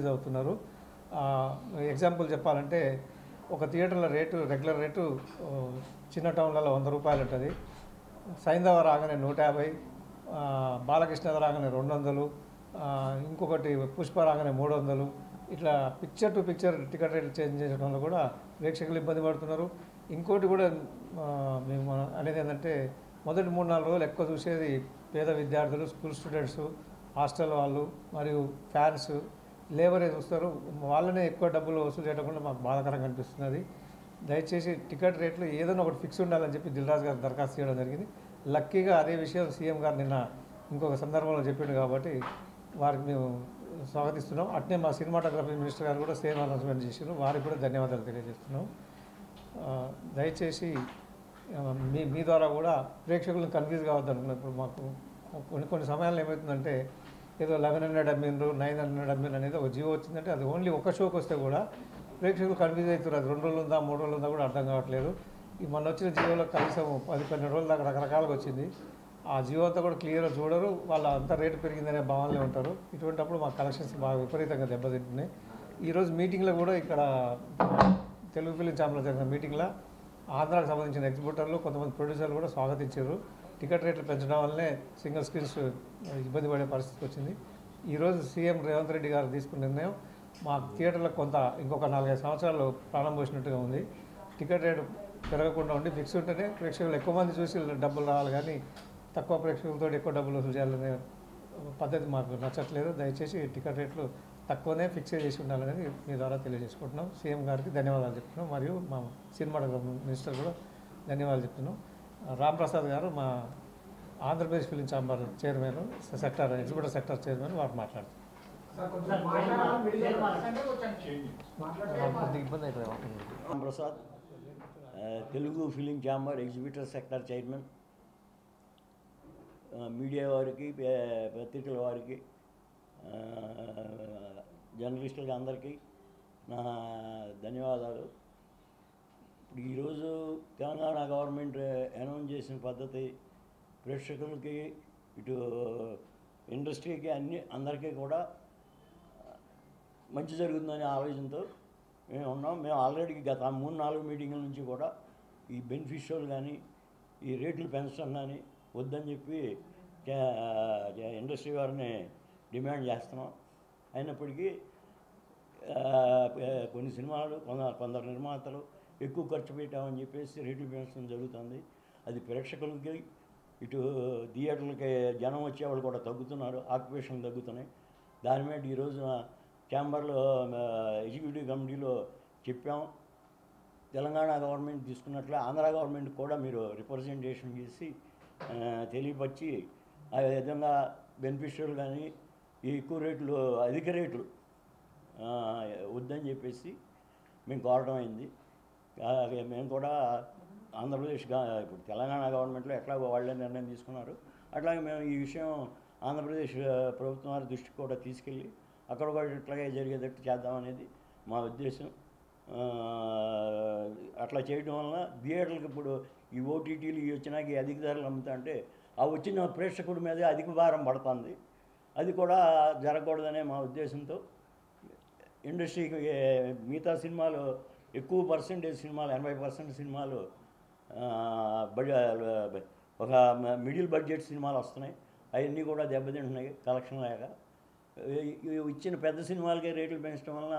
అవుతున్నారు. ఎగ్జాంపుల్ చెప్పాలంటే ఒక థియేటర్ల రేటు రెగ్యులర్ రేటు చిన్న టౌన్లలో 100 రూపాయలు ఉంటుంది. సైంధవ రాగానే 150, బాలకృష్ణ రాగానే 200, ఇంకొకటి పుష్ప రాగానే 300. ఇట్లా పిక్చర్ టు పిక్చర్ టికెట్ రేట్లు చేంజ్ చేయడంలో కూడా ప్రేక్షకులు ఇబ్బంది పడుతున్నారు. ఇంకోటి కూడా మేము అనేది ఏంటంటే మొదటి 3-4 రోజులు ఎక్కువ చూసేది పేద విద్యార్థులు, స్కూల్ స్టూడెంట్స్, హాస్టల్ వాళ్ళు మరియు ఫ్యాన్స్, లేబరే చూస్తారు. వాళ్ళనే ఎక్కువ డబ్బులు వసూలు చేయడం కూడా మాకు బాధాకరంగా అనిపిస్తున్నది. దయచేసి టికెట్ రేట్లు ఏదైనా ఒకటి ఫిక్స్ ఉండాలని చెప్పి దిల్రాజు గారు దరఖాస్తు చేయడం జరిగింది. లక్కీగా అదే విషయం సీఎం గారు నిన్న ఇంకొక సందర్భంలో చెప్పిండు కాబట్టి వారికి మేము స్వాగతిస్తున్నాం. అట్నే మా సినిమాటోగ్రఫీ మినిస్టర్ గారు కూడా సేమ్ అనౌన్స్మెంట్ చేశారు. వారికి కూడా ధన్యవాదాలు తెలియజేస్తున్నాం. దయచేసి మీ ద్వారా కూడా ప్రేక్షకులను కన్ఫ్యూజ్ కావద్దనుకున్నాం. ఇప్పుడు మాకు కొన్ని సమయాల్లో ఏమవుతుందంటే ఏదో 1100 అమ్మిండ్రు, 900 అమ్మిండ్రు అనేది ఒక జియో వచ్చిందంటే అది ఓన్లీ ఒక షోకి వస్తే కూడా ప్రేక్షకులు కన్ఫ్యూజ్ అవుతారు. అది 2 రోజులు ఉందా 3 రోజులు ఉందా కూడా అర్థం కావట్లేదు. ఈ మొన్న వచ్చిన జియోలో కనీసం 10-12 రోజుల దాకా రకరకాలుగా వచ్చింది. ఆ జియో అంతా కూడా క్లియర్గా చూడరు, వాళ్ళ అంతా రేటు పెరిగిందనే భావనలో ఉంటారు. ఇటువంటిప్పుడు మా కలెక్షన్స్ బాగా విపరీతంగా దెబ్బతింటున్నాయి. ఈరోజు మీటింగ్లో కూడా ఇక్కడ తెలుగు ఫిలిం ఛాంబర్లో జరిగిన మీటింగ్లో ఆంధ్రాకు సంబంధించిన ఎగ్జిబిటర్లు, కొంతమంది ప్రొడ్యూసర్లు కూడా స్వాగతించారు. టికెట్ రేట్లు పెంచడం వల్లనే సింగిల్ స్క్రీన్స్ ఇబ్బంది పడే పరిస్థితి వచ్చింది. ఈరోజు సీఎం రేవంత్ రెడ్డి గారు తీసుకున్న నిర్ణయం మా థియేటర్లకు ఇంకొక 4-5 సంవత్సరాలు ప్రాణం పోసినట్టుగా ఉంది. టికెట్ రేటు పెరగకుండా ఉండి ఫిక్స్ ఉంటేనే ప్రేక్షకులు ఎక్కువ మంది చూసి డబ్బులు రావాలి, కానీ తక్కువ ప్రేక్షకులతో ఎక్కువ డబ్బులు వసూలు చేయాలనే పద్ధతి మాకు నచ్చట్లేదు. దయచేసి టికెట్ రేట్లు తక్కువనే ఫిక్స్ చేసి ఉండాలనేది మీ ద్వారా తెలియజేసుకుంటున్నాం. సీఎం గారికి ధన్యవాదాలు చెప్తున్నాం, మరియు మా సినిమాటోగ్రఫీ మినిస్టర్ కూడా ధన్యవాదాలు చెప్తున్నాం. రామ్ ప్రసాద్ గారు మా Andhra Pradesh film chamber chairman, exhibitor sector chairman, వారు మాట్లాడుతున్నారు. Ram Prasad, Telugu film chamber exhibitor sector chairman. Media వారికి, పత్రికల వారికి, జర్నలిస్టులకి అందరికీ నా ధన్యవాదాలు. ఇప్పుడు ఈరోజు తెలంగాణ గవర్నమెంట్ అనౌన్స్ చేసిన పద్ధతి ప్రేక్షకులకి, ఇటు ఇండస్ట్రీకి, అందరికీ కూడా మంచి జరుగుతుందనే ఆలోచనతో మేము ఉన్నాం. మేము ఆల్రెడీ గత 3-4 మీటింగుల నుంచి కూడా ఈ బెనిఫిషియల్ కానీ, ఈ రేట్లు పెంచడం కానీ వద్దని చెప్పి ఇండస్ట్రీ వారిని డిమాండ్ చేస్తున్నాం. అయినప్పటికీ కొన్ని సినిమాలు, కొందరు నిర్మాతలు ఎక్కువ ఖర్చు పెట్టామని చెప్పేసి రేట్లు పెంచడం జరుగుతుంది. అది ప్రేక్షకులకి, ఇటు థియేటర్లకి జనం వచ్చేవాళ్ళు కూడా తగ్గుతున్నారు, ఆక్యుపేషన్ తగ్గుతున్నాయి. దాని మీద ఈరోజు ఛాంబర్లో ఎగ్జిక్యూటివ్ కమిటీలో చెప్పాం. తెలంగాణ గవర్నమెంట్ తీసుకున్నట్లే ఆంధ్ర గవర్నమెంట్ కూడా మీరు రిప్రజెంటేషన్ చేసి తెలియపరిచి ఆ విధంగా బెనిఫిషియల్ కానీ ఈ ఎక్కువ రేట్లు, అధిక రేట్లు వద్దని చెప్పేసి మేము కోరడం అయింది. మేము కూడా ఆంధ్రప్రదేశ్, ఇప్పుడు తెలంగాణ గవర్నమెంట్లో ఎట్లాగో వాళ్ళే నిర్ణయం తీసుకున్నారు, అట్లాగే మేము ఈ విషయం ఆంధ్రప్రదేశ్ ప్రభుత్వం వారి దృష్టికి కూడా తీసుకెళ్ళి అక్కడ కూడా ఇట్లాగే జరిగేటట్టు చేద్దామనేది మా ఉద్దేశం. అట్లా చేయడం వలన థియేటర్లకు ఇప్పుడు ఈ ఓటీటీలు వచ్చినాక ఈ అధిక ధరలు అమ్ముతా అంటే ఆ వచ్చిన ప్రేక్షకుడి మీదే అధిక భారం పడుతుంది. అది కూడా జరగకూడదనే మా ఉద్దేశంతో ఇండస్ట్రీకి మిగతా సినిమాలు ఎక్కువ పర్సెంటేజ్ సినిమాలు, 80% సినిమాలు ఒక మిడిల్ బడ్జెట్ సినిమాలు వస్తున్నాయి. అవన్నీ కూడా దెబ్బతింటున్నాయి కలెక్షన్ లేక. ఇచ్చిన పెద్ద సినిమాలకే రేట్లు పెంచడం వలన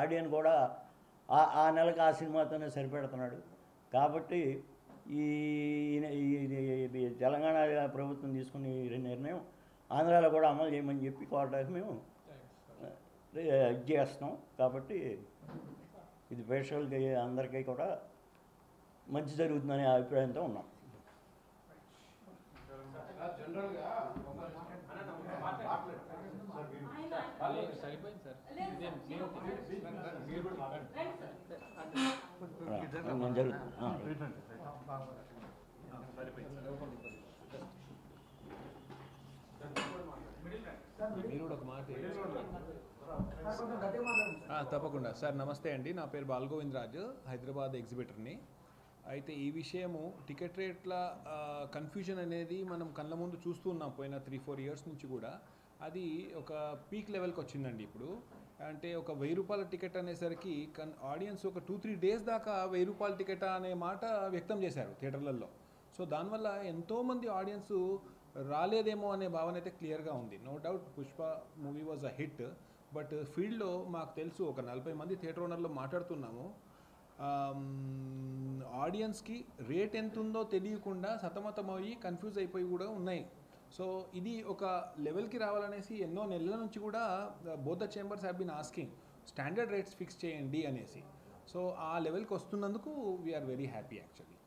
ఆడియన్ కూడా ఆ నెలకు ఆ సినిమాతోనే సరిపెడుతున్నాడు. కాబట్టి ఈ తెలంగాణ ప్రభుత్వం తీసుకున్న ఈ నిర్ణయం ఆంధ్రాలో కూడా అమలు చేయమని చెప్పి కోరడానికి మేము ఇది చేస్తున్నాం. కాబట్టి ఇది ప్రేక్షకులకి అందరికీ కూడా మంచి జరుగుతుందనే అభిప్రాయంతో ఉన్నాం. తప్పకుండా సార్. నమస్తే అండి, నా పేరు బాలగోవింద్ రాజు, హైదరాబాద్ ఎగ్జిబిటర్ని. అయితే ఈ విషయము టికెట్ రేట్ల కన్ఫ్యూజన్ అనేది మనం కళ్ళ ముందు చూస్తూ ఉన్నాం పోయిన 3-4 ఇయర్స్ నుంచి కూడా. అది ఒక పీక్ లెవెల్కి వచ్చిందండి ఇప్పుడు. అంటే ఒక 1000 రూపాయల టికెట్ అనేసరికి ఆడియన్స్ ఒక 2-3 డేస్ దాకా 1000 రూపాయల టికెట్ అనే మాట వ్యక్తం చేశారు థియేటర్లలో. సో దానివల్ల ఎంతోమంది ఆడియన్స్ రాలేదేమో అనే భావన అయితే క్లియర్గా ఉంది. No doubt Pushpa movie was a hit. But ఫీల్డ్లో మాకు తెలుసు ఒక 40 మంది థియేటర్ ఓనర్లో మాట్లాడుతున్నాము. ఆడియన్స్కి రేట్ ఎంత ఉందో తెలియకుండా సతమతమయ్యి కన్ఫ్యూజ్ అయిపోయి కూడా ఉన్నాయి. సో ఇది ఒక లెవెల్కి రావాలనేసి ఎన్నో నెలల నుంచి కూడా both the chambers have been asking standard rates fix చేయండి అనేసి. సో ఆ లెవెల్కి వస్తున్నందుకు we are very happy actually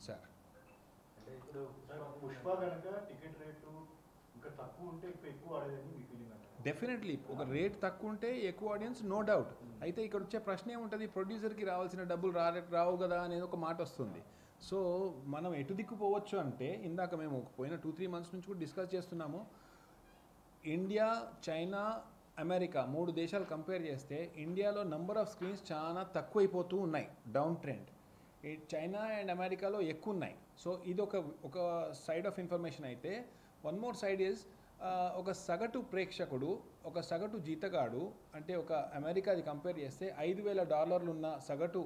sir. అంటే ఇప్పుడు పుష్ప కనుక టికెట్ రేటు ఇంకా తక్కువ ఉంటే ఎక్కువ ఆడేదని మీ ఫీలింగ్ అంటే? డెఫినెట్లీ ఒక రేట్ తక్కువ ఉంటే ఎక్కువ ఆడియన్స్, నో డౌట్. అయితే ఇక్కడ వచ్చే ప్రశ్న ఏముంటుంది, ప్రొడ్యూసర్కి రావాల్సిన డబ్బులు రావు కదా అనేది ఒక మాట వస్తుంది. సో మనం ఎటు దిక్కుపోవచ్చు అంటే, ఇందాక మేము పోయిన 2-3 మంత్స్ నుంచి కూడా డిస్కస్ చేస్తున్నాము. ఇండియా, చైనా, అమెరికా 3 దేశాలు కంపేర్ చేస్తే ఇండియాలో నంబర్ ఆఫ్ స్క్రీన్స్ చాలా తక్కువైపోతూ ఉన్నాయి, డౌన్ ట్రెండ్. చైనా అండ్ అమెరికాలో ఎక్కువ ఉన్నాయి. సో ఇది ఒక సైడ్ ఆఫ్ ఇన్ఫర్మేషన్ అయితే, వన్ మోర్ సైడ్ ఈజ్ ఒక సగటు ప్రేక్షకుడు, ఒక సగటు జీతగాడు, అంటే ఒక అమెరికాది కంపేర్ చేస్తే $5,000 ఉన్న సగటు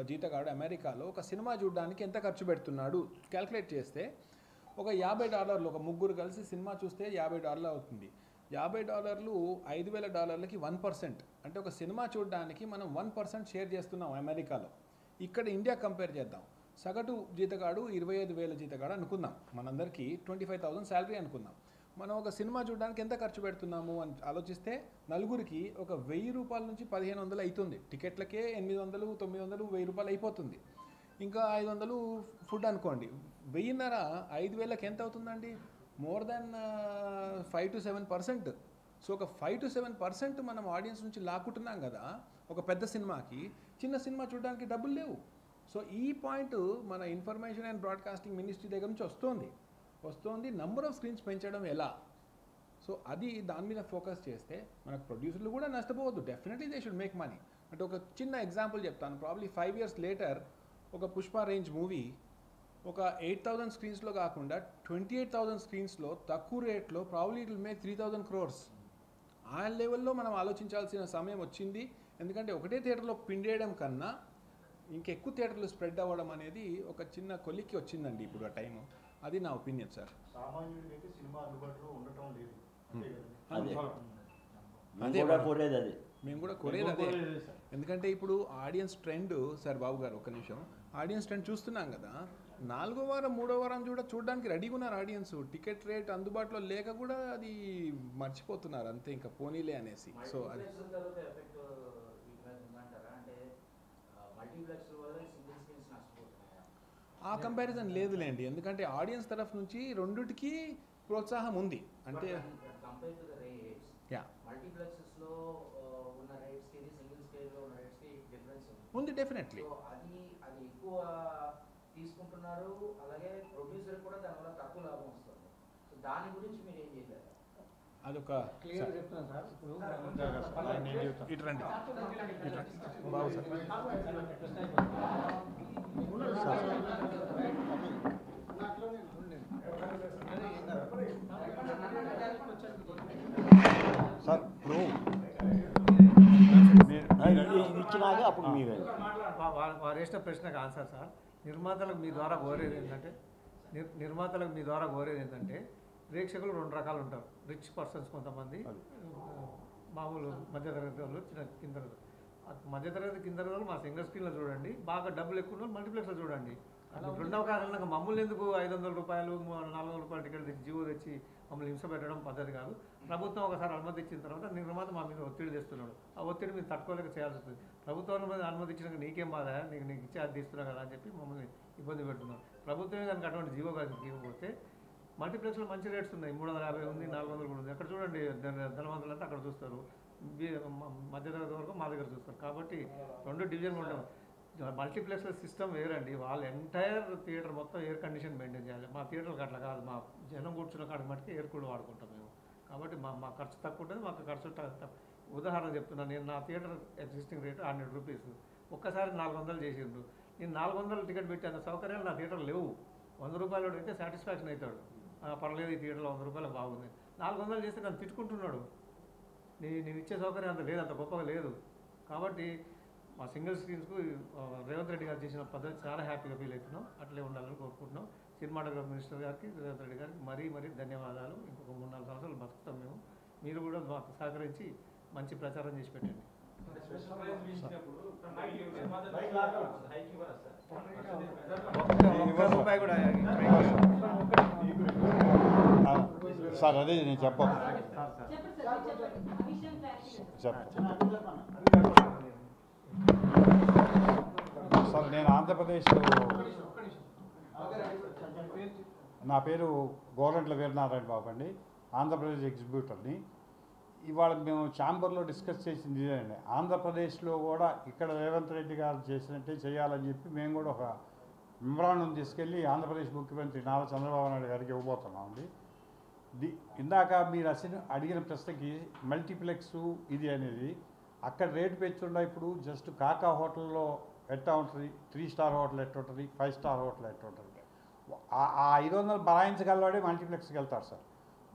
జీతగాడు అమెరికాలో ఒక సినిమా చూడడానికి ఎంత ఖర్చు పెడుతున్నాడు క్యాల్కులేట్ చేస్తే ఒక $50, ఒక ముగ్గురు కలిసి సినిమా చూస్తే $50 అవుతుంది. $50 $5,000కి 1%. అంటే ఒక సినిమా చూడడానికి మనం 1% షేర్ చేస్తున్నాం అమెరికాలో. ఇక్కడ ఇండియా కంపేర్ చేద్దాం. సగటు జీతగాడు 25,000 జీతగాడు అనుకుందాం, మనందరికీ 25,000 శాలరీ అనుకుందాం. మనం ఒక సినిమా చూడడానికి ఎంత ఖర్చు పెడుతున్నాము అని ఆలోచిస్తే నలుగురికి ఒక 1,000 రూపాయల నుంచి 1,500 అవుతుంది. టికెట్లకే 800, 900, 1,000 రూపాయలు అయిపోతుంది. ఇంకా 500 ఫుడ్ అనుకోండి. 1,500 5,000కి ఎంత అవుతుందండి? More than 5-7%. సో ఒక 5-7% మనం ఆడియన్స్ నుంచి లాక్కుంటున్నాం కదా ఒక పెద్ద సినిమాకి. చిన్న సినిమా చూడడానికి డబ్బులు లేవు. సో ఈ పాయింట్ మన ఇన్ఫర్మేషన్ అండ్ బ్రాడ్కాస్టింగ్ మినిస్ట్రీ దగ్గర నుంచి వస్తుంది. నంబర్ ఆఫ్ స్క్రీన్స్ పెంచడం ఎలా, సో అది దాని మీద ఫోకస్ చేస్తే మనకు ప్రొడ్యూసర్లు కూడా నష్టపోవద్దు. Definitely they should make money. అంటే ఒక చిన్న ఎగ్జాంపుల్ చెప్తాను. ప్రాబ్లీ 5 years లేటర్ ఒక పుష్ప రేంజ్ మూవీ ఒక 8,000 స్క్రీన్స్లో కాకుండా 28,000 స్క్రీన్స్లో తక్కువ రేట్లో probably it will make 3,000 crores. ఆ లెవెల్లో మనం ఆలోచించాల్సిన సమయం వచ్చింది. ఎందుకంటే ఒకటే థియేటర్లో పిండేయడం కన్నా ఇంకెక్కువ థియేటర్లు స్ప్రెడ్ అవ్వడం అనేది ఒక చిన్న కొలిక్కి వచ్చిందండి ఇప్పుడు ఆ టైము. అది నా ఒపీనియన్ సార్. సామాన్యుడికి అయితే సినిమా అందుబాటులో ఉండటం లేదు. మేము కూడా కోరేది అదే. ఎందుకంటే ఇప్పుడు ఆడియన్స్ ట్రెండ్ సార్, బాబు గారు ఒక్క నిమిషం, ఆడియన్స్ ట్రెండ్ చూస్తున్నాం కదా. 4వ వారం 3వ వారం చూడడానికి రెడీగా ఉన్నారు ఆడియన్స్. టికెట్ రేట్ అందుబాటులో లేక కూడా అది మర్చిపోతున్నారు అంతే, ఇంకా పోనీలే అనేసి. సో అది ఆ కంపారిజన్ లేదులేండి. ఎందుకంటే ఆడియన్స్ తరఫు నుంచి రెండిటికి ప్రోత్సాహం ఉంది. అంటే ఉంది డెఫినెట్లీ. తీసుకుంటున్నారు, అలాగే ప్రొడ్యూసర్ కూడా దానివల్ల తక్కువ లాభం వస్తుంది. సో దాని గురించి మీరు ఏం చేయాలి? అదొక క్లియర్ చెప్తున్నాను సార్. ఇప్పుడు ఇటు రండి బాబు సార్. సార్ ఇప్పుడు ఇచ్చినాక అప్పుడు మీరు వారు వేసిన ప్రశ్నకు ఆన్సర్ సార్. నిర్మాతలకు మీ ద్వారా కోరేది ఏంటంటే ప్రేక్షకులు 2 రకాలు ఉంటారు. రిచ్ పర్సన్స్ కొంతమంది, మామూలు మధ్యతరగతి వాళ్ళు, మధ్యతరగతి కింద వాళ్ళు మా సింగిల్ స్క్రీన్లో చూడండి. బాగా డబ్బులు ఎక్కువ వాళ్ళు మల్టీప్లెక్స్లో చూడండి. రెండవ కారణంగా మమ్మల్ని ఎందుకు 500 రూపాయలు 400 రూపాయల టికెట్ తెచ్చి జీవో తెచ్చి మమ్మల్ని హింస పెట్టడం పద్ధతి కాదు. ప్రభుత్వం ఒకసారి అనుమతి ఇచ్చిన తర్వాత నిర్మాత మా మీద ఒత్తిడి తెస్తున్నాడు. ఆ ఒత్తిడి మీరు తట్టుకోలేక చేయాల్సి వస్తుంది. ప్రభుత్వం అనుమతి ఇచ్చినాక నీకేం బాధ, నీకు ఇచ్చి అది తీస్తున్నా కదా అని చెప్పి మమ్మల్ని ఇబ్బంది పెడుతున్నాం. ప్రభుత్వమే కనుక అటువంటి జీవో ఇవ్వకపోతే మల్టీప్లెక్స్లో మంచి రేట్స్ ఉన్నాయి. 350 ఉంది, 400 కూడా ఉంది. ఎక్కడ చూడండి ధనవంతులు అంటే అక్కడ చూస్తారు, మధ్యతరగతి వరకు మా దగ్గర చూస్తారు. కాబట్టి 2 డివిజన్ ఉండవు. మల్టీప్లెక్స్ల సిస్టమ్ వేరండి. వాళ్ళ ఎంటైర్ థియేటర్ మొత్తం ఎయిర్ కండిషన్ మెయింటైన్ చేయాలి. మా థియేటర్కి అట్లా కాదు. మా జనం కూర్చున్న కాడికి మట్టుకు ఎయిర్ కూల్ వాడుకుంటాం మేము. కాబట్టి మా ఖర్చు తక్కువ ఉంటుంది. మాకు ఖర్చు ఉదాహరణ చెప్తున్నాను. నేను నా థియేటర్ ఎగ్జిస్టింగ్ రేటు 100 రూపీస్. ఒక్కసారి 400 చేసిండ్రు. నేను 400 టికెట్ పెట్టేంత సౌకర్యాలు నా థియేటర్ లేవు. 100 రూపాయలు అయితే సాటిస్ఫాక్షన్ అవుతాడు. పర్లేదు ఈ థియేటర్లో 100 రూపాయలు బాగుంది. 400 చేస్తే నన్ను తిట్టుకుంటున్నాడు. నీవు ఇచ్చే సౌకర్యం అంత లేదు, అంత గొప్పగా లేదు. కాబట్టి మా సింగిల్ స్క్రీన్స్కు రేవంత్ రెడ్డి గారు చేసిన పద్ధతి చాలా హ్యాపీగా ఫీల్ అవుతున్నాం. అట్లే ఉండాలని కోరుకుంటున్నాం. సినిమాటోగ్రఫీ మినిస్టర్ గారికి, రేవంత్ రెడ్డి గారికి మరీ ధన్యవాదాలు. ఇంకొక 3-4 సంవత్సరాలు బతుకుతాం మేము. మీరు కూడా మాకు సహకరించి మంచి ప్రచారం చేసి పెట్టండి. ఒక్క రూపాయి కూడా సార్ అదే నేను చెప్పాను సార్. నేను ఆంధ్రప్రదేశ్లో, నా పేరు గోరంట్ల వీరనారాయణ బాబు అండి, ఆంధ్రప్రదేశ్ ఎగ్జిక్యూటివ్ని. ఇవాళ మేము ఛాంబర్లో డిస్కస్ చేసింది ఇదేనండి. ఆంధ్రప్రదేశ్లో కూడా ఇక్కడ రేవంత్ రెడ్డి గారు చేసినట్టే చేయాలని చెప్పి మేము కూడా ఒక మెమరాండం తీసుకెళ్ళి ఆంధ్రప్రదేశ్ ముఖ్యమంత్రి నారా చంద్రబాబు నాయుడు గారికి ఇవ్వబోతున్నామండి. ఇందాక మీరు అడిగిన ప్రశ్నకి మల్టీప్లెక్స్ ఇది అనేది అక్కడ రేటు పెంచుండా ఇప్పుడు జస్ట్ కాకా హోటల్లో ఎట్టా ఉంటుంది, 3 స్టార్ హోటల్ ఎట్టు ఉంటుంది, 5 స్టార్ హోటల్ ఎట్టు ఉంటుంది. ఆ 500 బరాయించగలవాడే మల్టీప్లెక్స్కి వెళ్తారు సార్.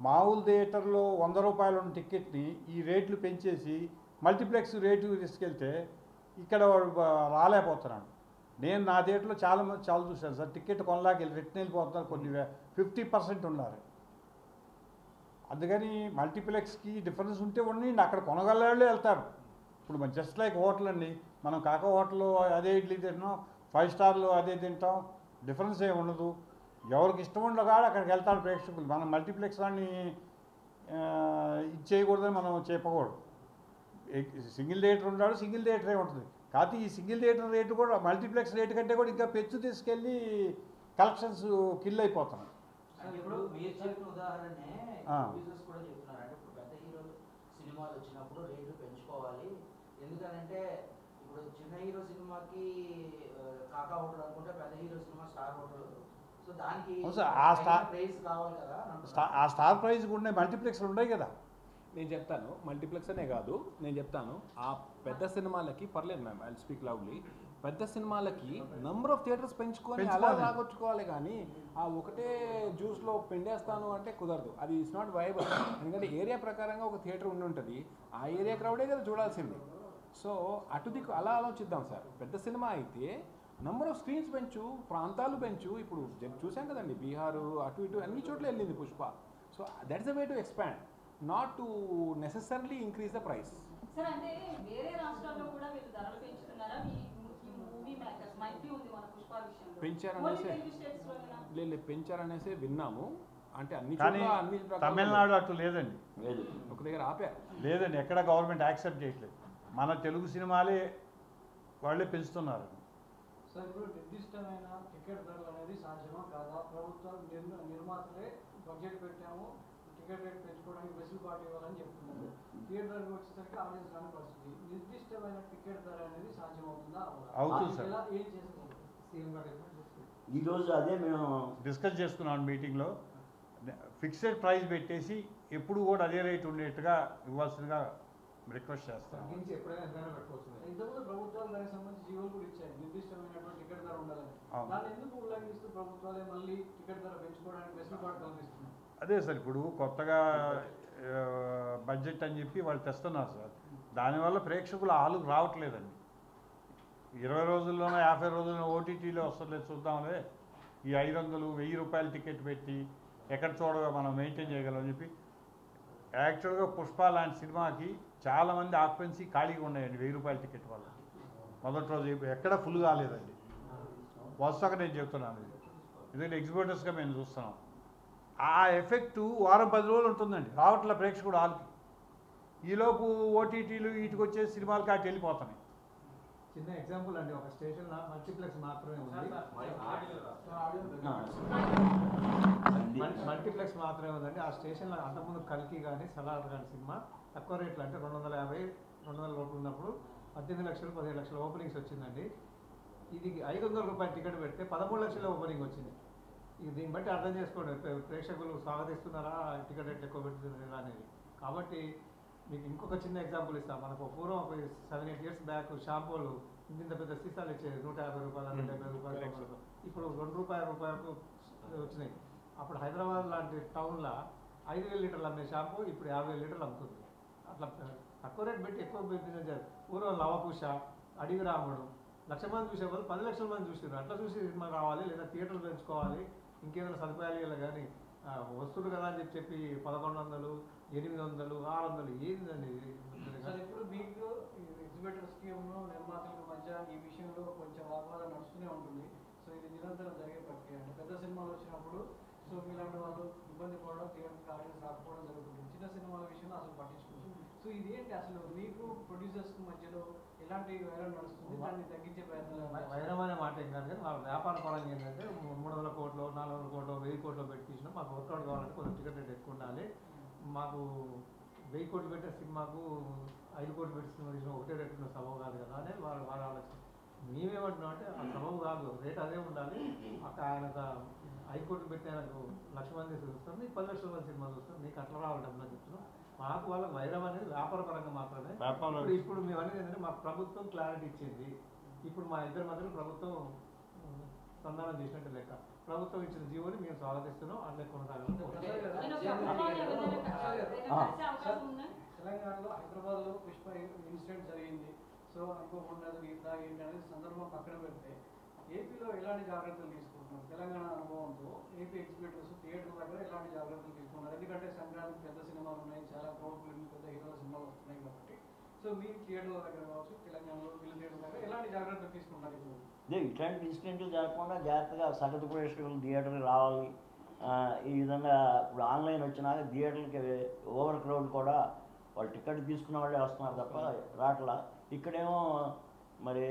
మామూలు థియేటర్లో 100 రూపాయలు ఉన్న టికెట్ని ఈ రేట్లు పెంచేసి మల్టీప్లెక్స్ రేటు తీసుకెళ్తే ఇక్కడ రాలేకపోతున్నాను. నేను నా థియేటర్లో చాలా చూశాను సార్. టికెట్ కొనలాకి రిటర్న్ వెళ్ళిపోతున్నారు, కొన్ని 50% ఉన్నారు. అందుకని మల్టీప్లెక్స్కి డిఫరెన్స్ ఉంటే ఉండి అక్కడ కొనగలవాళ్ళే వెళ్తారు. ఇప్పుడు మన జస్ట్ లైక్ హోటల్ అండి, మనం కాకా హోటల్లో అదే ఇడ్లీ తింటాం, 5 స్టార్లో అదే తింటాం, డిఫరెన్స్ ఏమి ఉండదు. ఎవరికి ఇష్టం ఉండదు కాదు అక్కడికి వెళ్తారు ప్రేక్షకులు. మనం మల్టీప్లెక్స్ వాడిని ఇది చేయకూడదని మనం చెప్పకూడదు. సింగిల్ థియేటర్ ఉన్నాడు, సింగిల్ థియేటరే ఉంటుంది. కాకపోతే ఈ సింగిల్ థియేటర్ రేటు కూడా మల్టీప్లెక్స్ రేటు కంటే కూడా ఇంకా పెంచు తీసుకెళ్ళి కలెక్షన్స్ కిల్ అయిపోతున్నాయి. ఇప్పుడు మీరు చెప్పిన ఉదాహరణే ప్రొడ్యూసర్స్ కూడా చెప్తున్నారు. అంటే ఇప్పుడు పెద్ద హీరోలు సినిమాలు వచ్చినప్పుడు రేట్లు పెంచుకోవాలి. ఎందుకంటే ఇప్పుడు చిన్న హీరో సినిమాకి కాకా హోటల్ అనుకుంటే పెద్ద hero cinema star hotel. So దానికి ప్రైస్ కావాలి కదా. ఆ స్టార్ ప్రైస్ కూడా మల్టీప్లెక్స్లు ఉన్నాయి కదా. నేను చెప్తాను, మల్టీప్లెక్స్ అనే కాదు, నేను చెప్తాను ఆ పెద్ద సినిమాలకి పర్లేదు మ్యామ్, ఐ స్పీక్ లౌడ్లీ. పెద్ద సినిమాలకి నెంబర్ ఆఫ్ థియేటర్స్ పెంచుకొని అలా రాగొచ్చుకోవాలి. కానీ ఆ ఒకటే జ్యూస్లో పిండేస్తాను అంటే కుదరదు. అది ఇట్స్ నాట్ వైబుల్. ఎందుకంటే ఏరియా ప్రకారంగా ఒక థియేటర్ ఉండి ఉంటుంది, ఆ ఏరియా క్రౌడే కదా చూడాల్సింది. సో అటు దిక్కు అలా ఆలోచిద్దాం సార్. పెద్ద సినిమా అయితే నెంబర్ ఆఫ్ స్క్రీన్స్ పెంచు, ప్రాంతాలు పెంచు. ఇప్పుడు చూసాం కదండి, బీహారు అటు ఇటు అన్ని చోట్ల వెళ్ళింది Pushpa. So that's the way to expand, not to necessarily increase the price. Sir అంటే వేరే రాష్ట్రాల్లో కూడా వీళ్ళు ధరలు పెంచుతున్నారా? మూవీ మేకర్స్ మైత్రి ఉంది మన పుష్ప విషయంలో పెంచారనేసి విన్నాము. అంటే అన్ని తమిళనాడు అటు లేదండి, ఒక దగ్గర ఆపారు లేదండి, ఎక్కడ గవర్నమెంట్ యాక్సెప్ట్ చేయట్లేదు. మన తెలుగు సినిమాలే వాళ్ళే పెంచుతున్నారు. సార్ ఇప్పుడు నిర్దిష్టమైన టికెట్ ధరలు అనేది సాధ్యమా కాదా? ప్రభుత్వం నిర్మాతలే బడ్జెట్ పెట్టాము, టికెట్ రేట్ పెంచుకోవడానికి వెసులుబాటు ఇవ్వాలని చెప్తున్నారు. థియేటర్కి వచ్చేసరికి ఆడియన్స్ రాని పరిస్థితి. నిర్దిష్టమైన టికెట్ ధర అనేది సాధ్యమవుతుందా? అవుతుంది సార్. ఏం చేస్తారు సీఎం గారు? ఈరోజు అదే మేము డిస్కస్ చేసుకున్నాం మీటింగ్లో. ఫిక్స్డ్ ప్రైస్ పెట్టేసి ఎప్పుడు కూడా అదే రేట్ ఉండేట్టుగా ఇవ్వాల్సిందిగా రిక్వెస్ట్ చేస్తాం. ఇంతకుముందు ప్రభుత్వాలు దానికి సంబంధించి జీవోలు కూడా ఇచ్చాయి, నిర్దిష్టమైనటువంటి టికెట్ ధర ఉండాలని. దాన్ని ఎందుకు ఉల్లంఘిస్తూ ప్రభుత్వాలే మళ్ళీ టికెట్ ధర పెంచుకోవడానికి వెసులుబాటు కల్పిస్తున్నారు? అదే సార్, ఇప్పుడు కొత్తగా బడ్జెట్ అని చెప్పి వాళ్ళు తెస్తున్నారు సార్. దానివల్ల ప్రేక్షకులు హాలుకు రావట్లేదండి. 20 రోజుల్లోనో 50 రోజుల్లోనో ఓటీటీలో వస్తలేదు చూద్దాంలే, ఈ 500, 1000 రూపాయల టికెట్ పెట్టి ఎక్కడ చూడగా మనం మెయింటైన్ చేయగలమని చెప్పి. యాక్చువల్గా పుష్ప లాంటి సినిమాకి చాలామంది ఆక్యుపెన్సీ ఖాళీగా ఉన్నాయండి 1000 రూపాయల టికెట్ వల్ల. మొదటి రోజు ఎక్కడ ఫుల్ కాలేదండి. వరుసగా నేను చెప్తున్నాను, ఇది ఎగ్జిబిటర్స్గా మేము చూస్తున్నాం. ఆ ఎఫెక్టు వారం 10 రోజులు ఉంటుందండి, రావట్ల ప్రేక్షకుడు హాల్కి. ఈలోపు ఓటీటీలు వీటికి వచ్చే సినిమాలకి అటు వెళ్ళిపోతున్నాయి. చిన్న ఎగ్జాంపుల్ అండి, ఒక స్టేషన్లో మల్టీప్లెక్స్ మాత్రమే ఉంది. మల్టీప్లెక్స్ మాత్రమే ఉందండి. ఆ స్టేషన్లో అంతకుముందు కల్కి కానీ సలార్ కానీ సినిమా తక్కువ రేట్లు అంటే 250, 200 లోపు ఉన్నప్పుడు 18 లక్షలు 15 లక్షల ఓపెనింగ్స్ వచ్చిందండి. ఇది 500 రూపాయల టికెట్ పెడితే 13 లక్షల ఓపెనింగ్ వచ్చింది. ఇది దీన్ని బట్టి అర్థం చేసుకోండి, ప్రేక్షకులు స్వాగతిస్తున్నారా టికెట్ రేట్లు ఎక్కువ పెడుతున్నారా అనేది. కాబట్టి మీకు ఇంకొక చిన్న ఎగ్జాంపుల్ ఇస్తాను. మనకు పూర్వం 7-8 ఇయర్స్ బ్యాక్ షాంపూలు ఇంత పెద్ద సీసాలు ఇచ్చేది 150 రూపాయలు, 170 రూపాయలు. ఇప్పుడు 2 రూపాయలకు వచ్చినాయి. అప్పుడు హైదరాబాద్ లాంటి టౌన్లో 5,000 లీటర్లు అమ్మే షాంపూ ఇప్పుడు 50,000 లీటర్లు అమ్ముతుంది. అట్లా తక్కువ రేట్ పెట్టి ఎక్కువ బిజినెస్ చేయాలి. పూర్వం లవకుశ, అడవి రాముడు 1,00,000 మంది చూసే వాళ్ళు 10 లక్షల మంది చూసారు. అట్లా చూసి సినిమా రావాలి, లేదా థియేటర్లు పెంచుకోవాలి, ఇంకేదైనా సదుపాయాలు ఇలా కానీ వస్తువులు కదా అని చెప్పి 1,100, 800, 600 ఏంటండి? సార్ ఇప్పుడు మీకు ఎగ్జిబిటర్ స్కీమ్ నిర్మాతల మధ్య ఈ విషయంలో కొంచెం వాగ్వాదం నడుస్తూనే ఉంటుంది. సో ఇది నిరంతరం జరిగే ప్రక్రియ. పెద్ద సినిమాలు వచ్చినప్పుడు సో మీలాంటి వాళ్ళు ఇబ్బంది పడడం, థియేటర్కి ఆడియన్స్ రాకపోవడం జరుగుతుంది. చిన్న సినిమాల విషయంలో అసలు పట్టించుకుంటుంది. సో ఇది ఏంటి అసలు మీకు ప్రొడ్యూసర్స్ మధ్యలో ఎలాంటి వైరం నడుస్తుంది, దాన్ని తగ్గించే ప్రయత్నం? వైరం అనే మాట ఏం కాదు, కానీ వాళ్ళ వ్యాపార పరంగా ఏంటంటే 300 కోట్లు, 400 కోట్లు, 1000 కోట్లు పెట్టి తీసినా మాకు వర్కౌట్ కావాలంటే కొంచెం టికెట్ రేట్ ఎక్కువ ఉండాలి. మాకు 1000 కోట్లు పెట్టే సినిమాకు 5 కోట్లు పెట్టి సినిమా తీసిన ఒకటే రేటు ఉన్న సబబు కాదు కదా అనేది వాళ్ళ ఆలోచన. మేమేమంటున్నాం అంటే ఆ సబబు కాదు, రేట్ అదే ఉండాలి. అక్కడ ఆయన 5 కోట్లు పెట్టి ఆయనకు 1,00,000 మంది చూస్తారు, నీకు 10 లక్షల మంది సినిమా చూస్తారు, నీకు అట్లా రావడం అని చెప్తున్నాం. మాకు వాళ్ళకి వైరం అనేది వ్యాపార పరంగా మాత్రమే. ఇప్పుడు మేము అనేది ఏంటంటే మాకు ప్రభుత్వం క్లారిటీ ఇచ్చింది. ఇప్పుడు మా ఇద్దరి మధ్యలో ప్రభుత్వం సంధానం చేసినట్టు లెక్క. ప్రభుత్వం ఇచ్చిన జీవోని మేము స్వాగతిస్తున్నాం, అట్లే కొనసాగాలని. తెలంగాణలో హైదరాబాద్లో పుష్ప ఇన్సిడెంట్ జరిగింది. సో అనుకోకుండా ఇట్లా ఏంటి అనేది సందర్భం పక్కన పెడితే ఏపీలో ఎలాంటి జాగ్రత్తలు తీసుకుంటున్నారు? తెలంగాణ అనుభవంతో ఏపీ ఎగ్జిబిటర్స్ థియేటర్ దగ్గర ఎలాంటి జాగ్రత్తలు తీసుకున్నారు? ఎందుకంటే సంక్రాంతి పెద్ద సినిమాలు ఉన్నాయి, చాలా పవర్ఫుల్ పెద్ద హీరోల సినిమాలు వస్తున్నాయి కాబట్టి. సో మీ థియేటర్ల దగ్గర కావచ్చు, తెలంగాణలో వీళ్ళ థియేటర్ దగ్గర ఎలాంటి జాగ్రత్తలు తీసుకుంటారు? ఇప్పుడు ఇట్లాంటి ఇన్సిడెంట్లు జరగకుండా జాగ్రత్తగా సగటు ప్రేక్షకులు థియేటర్కి రావాలి. ఈ విధంగా ఇప్పుడు ఆన్లైన్ వచ్చినాక థియేటర్కి ఓవర్ క్రౌడ్ కూడా వాళ్ళు టికెట్ తీసుకున్న వాళ్ళే వస్తున్నారు తప్ప రాట్లా. ఇక్కడేమో మరి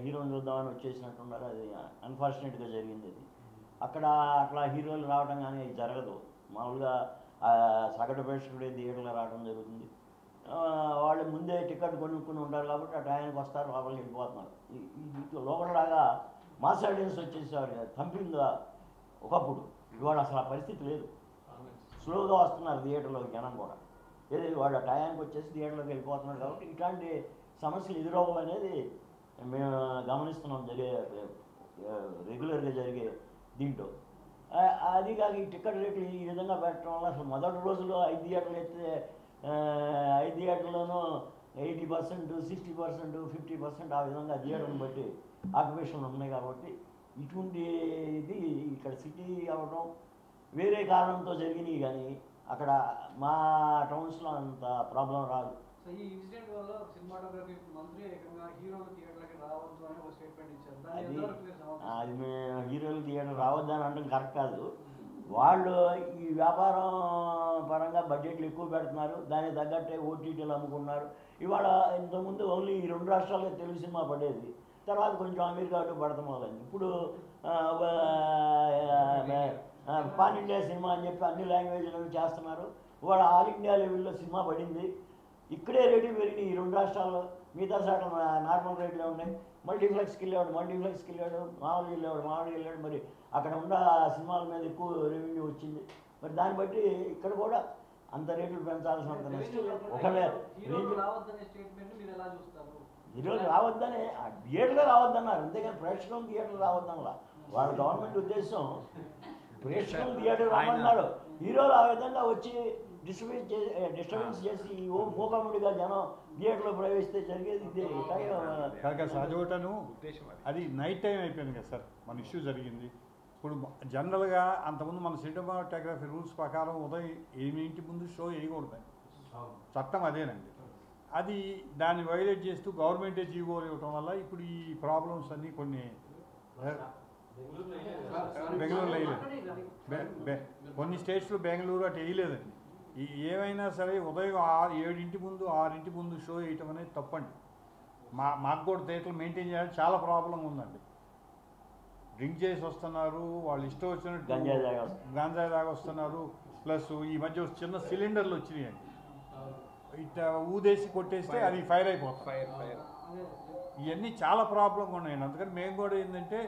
హీరోని చూద్దామని వచ్చేసినట్టున్నారు. అది అన్ఫార్చునేట్గా జరిగింది. అది అక్కడ అట్లా హీరోలు రావడం కానీ అది జరగదు. మామూలుగా సగటు ప్రేక్షకుడే థియేటర్లో రావడం జరుగుతుంది. వాళ్ళు ముందే టికెట్ కొనుక్కుని ఉంటారు కాబట్టి ఆ టైంకి వస్తారు, లోపలికి వెళ్ళిపోతున్నారు. ఈ లోపలలాగా మాస్ ఆడియన్స్ వచ్చేసేవారు థంపింగ్గా ఒకప్పుడు. ఇవాళ అసలు ఆ పరిస్థితి లేదు. స్లోగా వస్తున్నారు థియేటర్లోకి జనం కూడా. ఏది వాళ్ళు టయానికి వచ్చేసి థియేటర్లోకి వెళ్ళిపోతున్నారు కాబట్టి ఇట్లాంటి సమస్యలు ఎదురవ్వడం అనేది మేము గమనిస్తున్నాం రెగ్యులర్గా జరిగే దీంట్లో. అది కాక ఈ టికెట్ రేట్లు ఈ విధంగా పెట్టడం వల్ల అసలు మొదటి రోజుల్లో 5 థియేటర్లు అయితే 5 థియేటర్లోనూ 80%, 60%, 50% ఆ విధంగా థియేటర్ని బట్టి ఆక్యుపేషన్లు ఉన్నాయి కాబట్టి ఇటువంటి ఇది ఇక్కడ సిటీ అవ్వడం వేరే కారణంతో జరిగినాయి. కానీ అక్కడ మా టౌన్స్లో అంత ప్రాబ్లం రాదు. సో ఈ ఇన్సిడెంట్ వల్ల సినిమాటోగ్రఫీ మంత్రి ఏకంగా హీరోలు థియేటర్లకి రావద్దు అని ఒక స్టేట్మెంట్ ఇచ్చారు. అది మేము హీరోలు థియేటర్ రావద్దని అనడం కరెక్ట్ కాదు. వాళ్ళు ఈ వ్యాపారం పరంగా బడ్జెట్లు ఎక్కువ పెడుతున్నారు, దానికి తగ్గట్టే ఓటీటీలు అమ్ముకున్నారు. ఇవాళ ఇంతకుముందు ఓన్లీ ఈ 2 రాష్ట్రాల్లో తెలుగు సినిమా పడేది, తర్వాత కొంచెం అమెరికా అటు పడతాం మొదలైంది. ఇప్పుడు పాన్ ఇండియా సినిమా అని చెప్పి అన్ని లాంగ్వేజ్లను చేస్తున్నారు. ఇవాళ ఆల్ ఇండియా లెవెల్లో సినిమా పడింది. ఇక్కడే రేట్లు పెరిగినాయి ఈ 2 రాష్ట్రాల్లో. మిగతా శాతం నార్మల్ రేట్లే ఉన్నాయి. మల్టీప్లెక్స్కి వెళ్ళాడు, మామూలుగా వెళ్ళాడు. మరి అక్కడ ఉన్న సినిమాల మీద ఎక్కువ రెవెన్యూ వచ్చింది. మరి దాన్ని బట్టి ఇక్కడ కూడా అంత రేట్లు పెంచాల్సినంత నష్టం. ఒకవేళ ఈరోజు రావద్దని థియేటర్లో రావద్దన్నారు, అంతేగాని ప్రేక్షకులు థియేటర్లు రావద్దనలా. వాళ్ళ గవర్నమెంట్ ఉద్దేశం ప్రేక్షకులు థియేటర్ రామన్నారు. హీరోలు ఆ విధంగా వచ్చి డిస్టర్బెన్స్ చేసి మూకముడిగా జనం థియేటర్లో ప్రవేశిస్తే జరిగేది ఇదే. సహజోటను అది నైట్ టైం అయిపోయింది కదా సార్ మన ఇష్యూ జరిగింది. ఇప్పుడు జనరల్గా అంతకుముందు మన సినిమాటోగ్రఫీ రూల్స్ ప్రకారం ఉదయం 8 ముందు షో వేయకూడదు, చట్టం అదేనండి. అది దాన్ని వైలేట్ చేస్తూ గవర్నమెంటే జీవోలు ఇవ్వటం వల్ల ఇప్పుడు ఈ ప్రాబ్లమ్స్ అన్నీ కొన్ని బెంగళూరులో వేయలేదు, కొన్ని స్టేట్స్లో బెంగళూరు అటు వేయలేదండి. ఏమైనా సరే ఉదయం 7 ముందు 6 ముందు షో వేయటం అనేది తప్పండి. మాకు కూడా థియేటర్లు మెయింటైన్ చేయాలి, చాలా ప్రాబ్లం ఉందండి. డ్రింక్ చేసి వస్తున్నారు, వాళ్ళు ఇష్టం వచ్చినట్టు గాంజాయి దాకా వస్తున్నారు. ప్లస్ ఈ మధ్య చిన్న సిలిండర్లు వచ్చినాయండి, ఇట్లా ఊదేసి కొట్టేస్తే అది ఫైర్ అయిపోతుంది. ఇవన్నీ చాలా ప్రాబ్లంగా ఉన్నాయండి. అందుకని మేము కూడా ఏంటంటే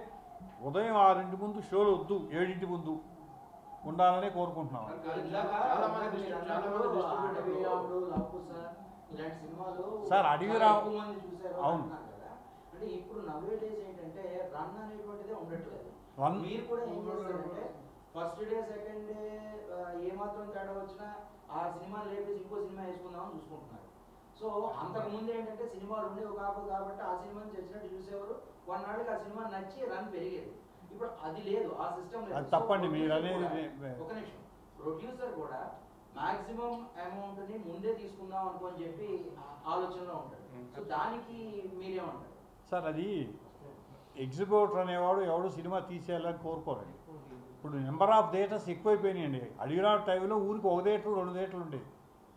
ఉదయం 6 ముందు షోలు వద్దు, 7 ముందు ఉండాలని కోరుకుంటున్నాం. సార్ అడవి రావు అవును అంటే ఇప్పుడు నవ్వే డేస్ ఏంటంటే రన్ అనేటువంటిదే ఉండట్లేదు. రన్ మీరు కూడా ఏం చేస్తారంటే ఫస్ట్ డే సెకండ్ డే ఏమాత్రం తేడా వచ్చినా ఆ సినిమా లేపేసి ఇంకో సినిమా వేసుకుందామని చూసుకుంటున్నారు. సో అంతకు ముందు ఏంటంటే సినిమాలు ఉండేవి కాబట్టి ఆ సినిమాని చచ్చినట్టు చూసేవారు, కొన్నాళ్ళకి ఆ సినిమా నచ్చి రన్ పెరిగేది. ఇప్పుడు అది లేదు, ఆ సిస్టమ్ లేదు. అది తప్పండి మీరు అనేది. ఒక నిమిషం, ప్రొడ్యూసర్ కూడా మాక్సిమం అమౌంట్ ని ముందే తీసుకుందాం అనుకోని చెప్పి ఆలోచనలో ఉంటాడు. సో దానికి మీరేమంటారు సార్? అది ఎగ్జిబ్యూటర్ అనేవాడు ఎవడు సినిమా తీసేయాలని కోరుకోరండి. ఇప్పుడు నెంబర్ ఆఫ్ థియేటర్స్ ఎక్కువైపోయినాయండి. అడిగిన టైంలో ఊరికి 1 థియేటర్ 2 థియేటర్లు ఉండేది,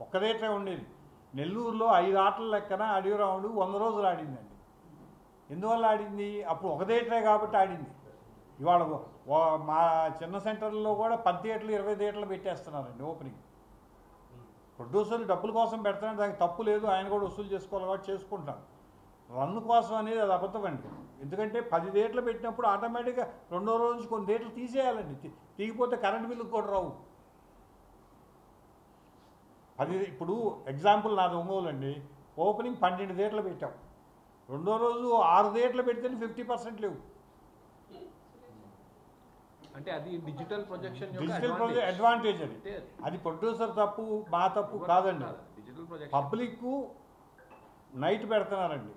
ఒక్క థియేటరే ఉండేది. నెల్లూరులో 5 ఆటల లెక్కన అడిగిరావుడు 100 రోజులు ఆడిందండి. ఎందువల్ల ఆడింది? అప్పుడు 1 థియేటరే కాబట్టి ఆడింది. ఇవాళ మా చిన్న సెంటర్లో కూడా 10 థియేటర్లు 20 థియేటర్లు పెట్టేస్తున్నారండి ఓపెనింగ్. ప్రొడ్యూసర్లు డబ్బుల కోసం పెడతారంటే దానికి తప్పు లేదు, ఆయన కూడా వసూలు చేసుకోవాలి కాబట్టి చేసుకుంటారు. రన్ను కోసం అనేది అది అబద్ధం అండి. ఎందుకంటే 10 థియేటర్లు పెట్టినప్పుడు ఆటోమేటిక్గా 2వ రోజు నుంచి కొన్ని థియేటర్లు తీసేయాలండి. తీగిపోతే కరెంట్ బిల్లు కూడా రావు. ఇప్పుడు ఎగ్జాంపుల్ నాది ఒంగోలు అండి, ఓపెనింగ్ 12 థియేటర్లు పెట్టాం, 2వ రోజు 6 థియేటర్లు పెడితేనే 50% లేవు. అంటే అది డిజిటల్ ప్రొజెక్షన్ డిజిటల్ అడ్వాంటేజ్ అది. అది ప్రొడ్యూసర్ తప్పు, మా తప్పు కాదండి. డిజిటల్ ప్రొజెక్షన్ పబ్లిక్ నైట్ పెడుతున్నారండి.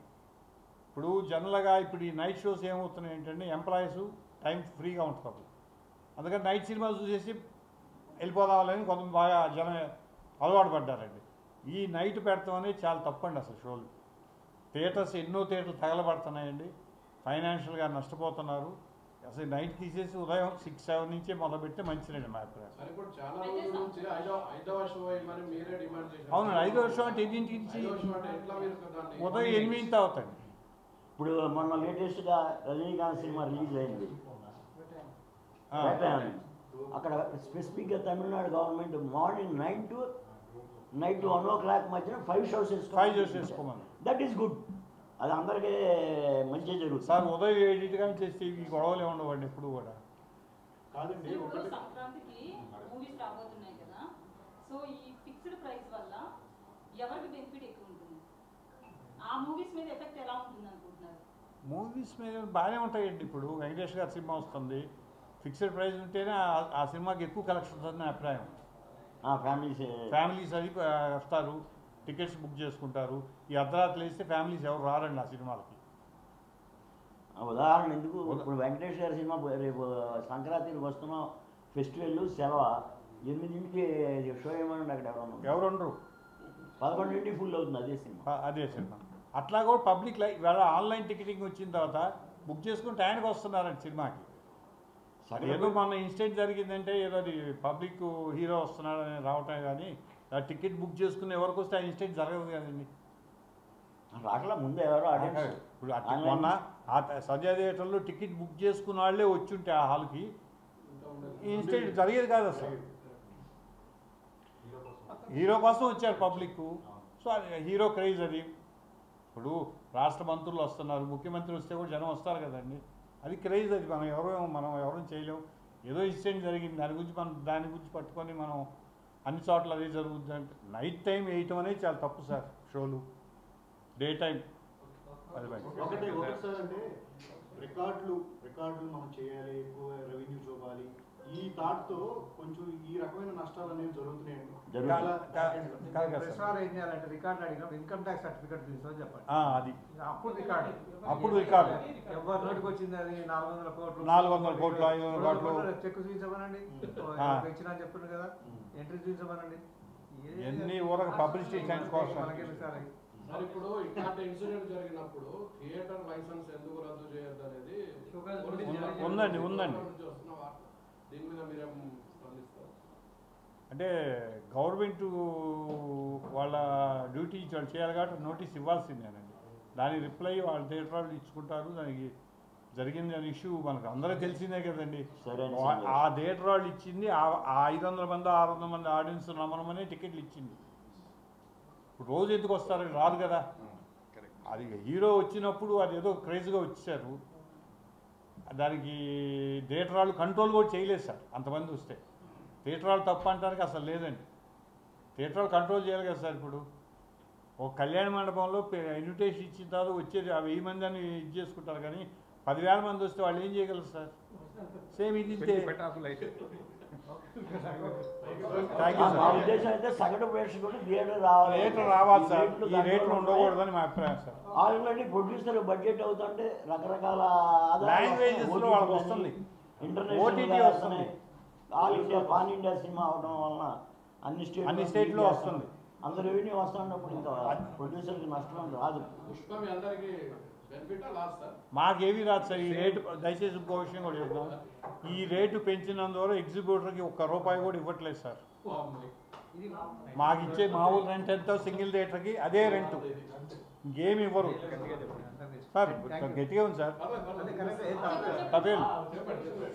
ఇప్పుడు జనరల్గా ఇప్పుడు ఈ నైట్ షోస్ ఏమవుతున్నాయి ఏంటంటే ఎంప్లాయీస్ టైం ఫ్రీగా ఉంటుంది, అందుకని నైట్ సినిమా చూసేసి వెళ్ళిపోదామని కొంత బాగా జనం అలవాటు పడ్డారండి. ఈ నైట్ పెడతాం అనేది చాలా తప్పండి అసలు. షోలు థియేటర్స్ ఎన్నో థియేటర్లు తగలబడుతున్నాయండి, ఫైనాన్షియల్గా నష్టపోతున్నారు. అసలు నైట్ తీసేసి ఉదయం 6-7 నుంచే మొదలుపెడితే మంచిదండి మా అభిప్రాయం. అవునండి, 5వ షో అంటే 8 నుంచి ఉదయం 8 అవుతుంది. ఇప్పుడు మొన్న లేటెస్ట్గా రజనీకాంత్ సినిమా రిలీజ్ అయింది అక్కడ స్పెసిఫిక్గా Tamil Nadu government morning 9 to night 1 o'clock మధ్యన 5 shows వేసుకోమని. దట్ ఈస్ గుడ్, అది అందరికీ మంచిగా జరుగుతుంది సార్. ఉదయం 7 కానీ చేస్తే ఈ గొడవలే ఉండవండి ఎప్పుడు కూడా. కాదండి, ఇప్పుడు సంక్రాంతికి మూవీస్ రాబోతున్నాయి కదా, సో ఈ ఫిక్స్డ్ ప్రైస్ వల్ల ఎవరికి బెనిఫిట్ ఎక్కువ ఉంటుంది? ఆ మూవీస్ మీద ఎఫెక్ట్ ఎలా ఉంటుంది అనుకుంటున్నారు? మూవీస్ మీద బాగానే ఉంటాయండి. ఇప్పుడు వెంకటేష్ గారి సినిమా వస్తుంది, ఫిక్స్డ్ ప్రైస్ ఉంటేనే ఆ సినిమాకి ఎక్కువ కలెక్షన్ వస్తుందని అభిప్రాయం. ఫ్యామిలీస్ అది వస్తారు, టికెట్స్ బుక్ చేసుకుంటారు. ఈ అర్ధరాత్రి వేస్తే ఫ్యామిలీస్ ఎవరు రారండి ఆ సినిమాలకి. ఉదాహరణ ఎందుకు, ఇప్పుడు వెంకటేష్ గారి సినిమా రేపు సంక్రాంతికి వస్తున్న ఫెస్టివల్ సెలవు 8ంటికి షో ఏమన్నా అక్కడ ఎవరు ఉండరు, 11ంటికి ఫుల్ అవుతుంది అదే సినిమా. అట్లా కూడా పబ్లిక్ ఇవాళ ఆన్లైన్ టికెటింగ్ వచ్చిన తర్వాత బుక్ చేసుకుని టైంకి వస్తున్నారండి సినిమాకి. ఏదో మన ఇన్సిడెంట్ జరిగిందంటే ఏదో అది పబ్లిక్ హీరో వస్తున్నాడని రావటం కానీ ఆ టికెట్ బుక్ చేసుకుని ఎవరికి వస్తే ఆ ఇన్సిడెంట్ జరగదు కదండి. అట్లా ముందే ఎవరో ఇప్పుడు మొన్న ఆ సంజయ్ థియేటర్లో టికెట్ బుక్ చేసుకున్న వాళ్ళే వచ్చుంటే ఆ హాల్కి ఈ ఇన్సిడెంట్ జరిగేది కాదు అసలు. హీరో కోసం వచ్చారు పబ్లిక్, సో అది హీరో క్రేజ్ అది. ఇప్పుడు రాష్ట్ర మంత్రులు వస్తున్నారు, ముఖ్యమంత్రి వస్తే కూడా జనం వస్తారు కదండి, అది క్రేజ్ అది. మనం ఎవరూ చేయలేం. ఏదో ఇన్సిడెంట్ జరిగింది దాని గురించి పట్టుకొని మనం అన్ని చోట్ల అదే జరుగుతుంది అంటే నైట్ టైం వేయటం అనేది చాలా తప్పు సార్. షోలు డే టైం అది ఒకటి సార్ అంటే రికార్డులు మనం చేయాలి, ఎక్కువ రెవెన్యూ చూపాలి, ఈ థాట్తో కొంచెం ఈ రకమైన నష్టాలు అనేవి జరుగుతున్నాయండి. ఏం చేయాలంటే రికార్డు అడిగినప్పుడు ఇన్కమ్ ట్యాక్స్ సర్టిఫికేట్ తీసుకొని చెప్పండి. అది అప్పుడు రికార్డు ఎవరి నోటికి వచ్చింది అది 400 కోట్లు 500 కోట్లు చెక్ చూపించమనండి, ఇచ్చినా చెప్పింది కదా, ఎంట్రీ చూపించమనండి. ఎన్ని ఊరక పబ్లిసిటీ కోసం సార్ ఇప్పుడు ఇట్లాంటి ఇన్సిడెంట్ జరిగినప్పుడు థియేటర్ లైసెన్స్ ఎందుకు రద్దు చేయొద్దు అనేది ఉందండి. దీని మీద మీరేం స్పందిస్తారు? అంటే గవర్నమెంట్ వాళ్ళ డ్యూటీ వాళ్ళు చేయాలి కాబట్టి నోటీస్ ఇవ్వాల్సిందేనండి. దాని రిప్లై వాళ్ళ థియేటర్ వాళ్ళు ఇచ్చుకుంటారు. దానికి జరిగింది అని ఇష్యూ మనకు అందరూ తెలిసిందే కదండి. ఆ థియేటర్ వాళ్ళు ఇచ్చింది ఆ 500 మంది 600 మంది ఆడియన్స్ రమ్మనమనే టికెట్లు ఇచ్చింది. ఇప్పుడు రోజు ఎందుకు వస్తారు, రాదు కదా. అది హీరో వచ్చినప్పుడు అది ఏదో క్రేజ్గా వచ్చారు, దానికి థియేటర్ వాళ్ళు కంట్రోల్ కూడా చేయలేదు సార్. అంతమంది వస్తే థియేటర్ వాళ్ళు తప్పు అంటానికి అసలు లేదండి. థియేటర్ వాళ్ళు కంట్రోల్ చేయాలి కదా సార్. ఇప్పుడు ఒక కళ్యాణ మండపంలో ఇన్విటేషన్ ఇచ్చిన తర్వాత వచ్చేది 1000 మంది అని ఇది చేసుకుంటారు, కానీ 10,000 మంది వస్తే వాళ్ళు ఏం చేయగలరు సార్? సేమ్ ఇది ఇంతే. పెటాకులు అయితే థ్యాంక్ యూ మా సార్. ఉద్దేశం అయితే సగటు ప్రేక్షకుడు థియేటర్ రావాలి. రేట్లు రావాలి సార్, రేట్లు ఈ రేట్లు ఉండకూడదని మా అభిప్రాయం సార్. ఆల్రెడీ ప్రొడ్యూసర్ బడ్జెట్ అవుతుంటే రకరకాల లాంగ్వేజెస్లో వాళ్ళకి వస్తుంది, OTT వస్తుంది, all India pan India cinema అవడం వలన అన్ని స్టేట్లో వస్తుంది. అంత రెవెన్యూ వస్తున్నప్పుడు ఇంకా ప్రొడ్యూసర్కి నష్టం రాదు. పుష్ప మీ అందరికి బెనిఫిటా లాస్ సార్? మాకేమీ రాదు సార్. ఈ రేటు దయచేసి ఇంకో విషయం కూడా చెప్తాం, ఈ రేటు పెంచినందువల్ల ఎగ్జిబ్యూటర్కి ₹1 కూడా ఇవ్వట్లేదు సార్. మాకు ఇచ్చే మామూలు రెంట్ ఎంతో సింగిల్ థియేటర్కి అదే రెంటు, ఇంకేమి ఇవ్వరు సార్. గట్టిగా ఉంది సార్. కపిల్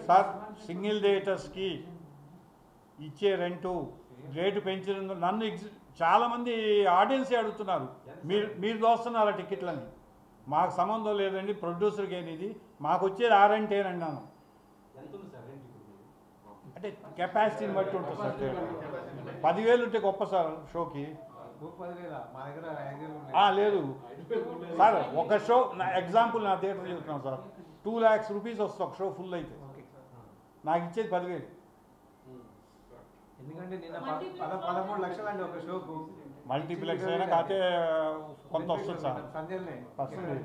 సార్, సింగిల్ థియేటర్స్కి ఇచ్చే రేటు పెంచినందు నన్ను చాలామంది ఆడియన్సే అడుగుతున్నారు, మీరు దోస్తున్నారు ఆ టికెట్లని. మాకు సంబంధం లేదండి, ప్రొడ్యూసర్కి అనేది మాకు వచ్చేది ఆ రెంటేనండి అన్నాను. అంటే కెపాసిటీని బట్టి ఉంటుంది సార్. 10,000 ఉంటే గొప్ప సార్ షోకి. లేదు సార్, ఒక షో ఎగ్జాంపుల్ నా థియేటర్ చెప్తున్నాను సార్, 2 lakhs రూపీస్ వస్తుంది ఒక షో ఫుల్ అయితే. నాకు ఇచ్చేది 10,000. ఎందుకంటే నిన్న 13 లక్షలు అండి ఒక షోకు. మల్టీప్లెక్స్ అయినా కాకపోతే కొంత వస్తుంది సార్. వస్తుంది.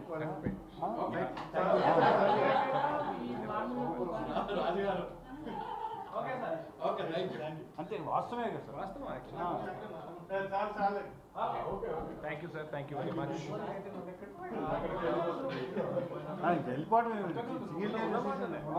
అంతే, వాస్తవమే కదా sir. Thank you sir, thank you very much. వెళ్ళిపోవడం